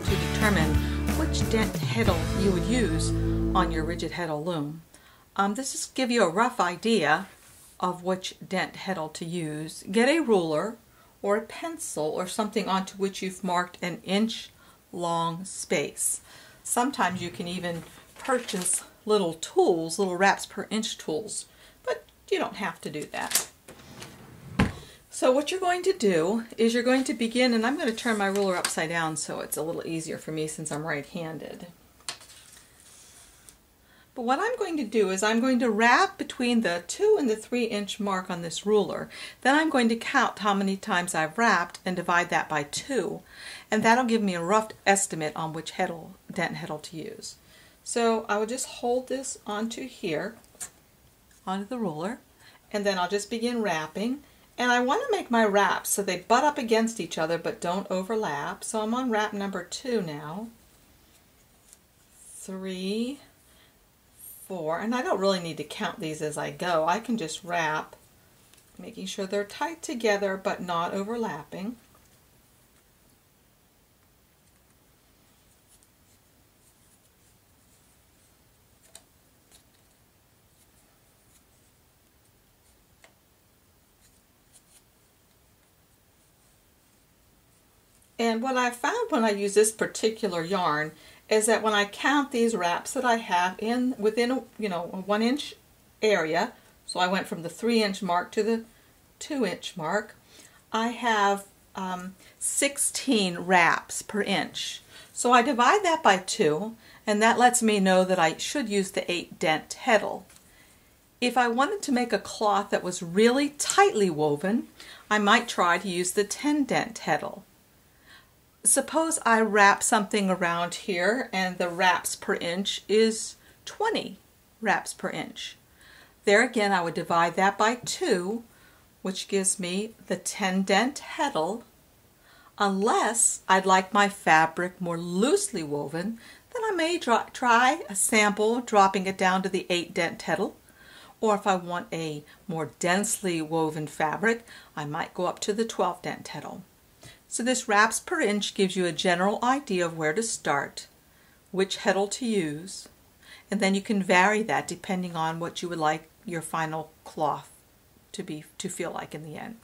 to determine which dent heddle you would use on your rigid heddle loom. This is give you a rough idea of which dent heddle to use. Get a ruler or a pencil or something onto which you've marked an inch long space. Sometimes you can even purchase little tools, little wraps per inch tools, but you don't have to do that. So what you're going to do is you're going to begin, and I'm going to turn my ruler upside down so it's a little easier for me since I'm right-handed. But what I'm going to do is I'm going to wrap between the 2 and the 3 inch mark on this ruler. Then I'm going to count how many times I've wrapped and divide that by 2. And that'll give me a rough estimate on which dent heddle to use. So I will just hold this onto here, onto the ruler, and then I'll just begin wrapping. And I want to make my wraps so they butt up against each other but don't overlap. So I'm on wrap number 2 now. 3, 4, and I don't really need to count these as I go. I can just wrap, making sure they're tight together but not overlapping. And what I found when I use this particular yarn is that when I count these wraps that I have within a 1 inch area, so I went from the 3 inch mark to the 2 inch mark, I have 16 wraps per inch. So I divide that by 2, and that lets me know that I should use the 8 dent heddle. If I wanted to make a cloth that was really tightly woven, I might try to use the 10 dent heddle. Suppose I wrap something around here and the wraps per inch is 20 wraps per inch. There again I would divide that by 2, which gives me the 10 dent heddle. Unless I'd like my fabric more loosely woven, then I may try a sample dropping it down to the 8 dent heddle. Or if I want a more densely woven fabric, I might go up to the 12 dent heddle. So this wraps per inch gives you a general idea of where to start, which heddle to use, and then you can vary that depending on what you would like your final cloth to feel like in the end.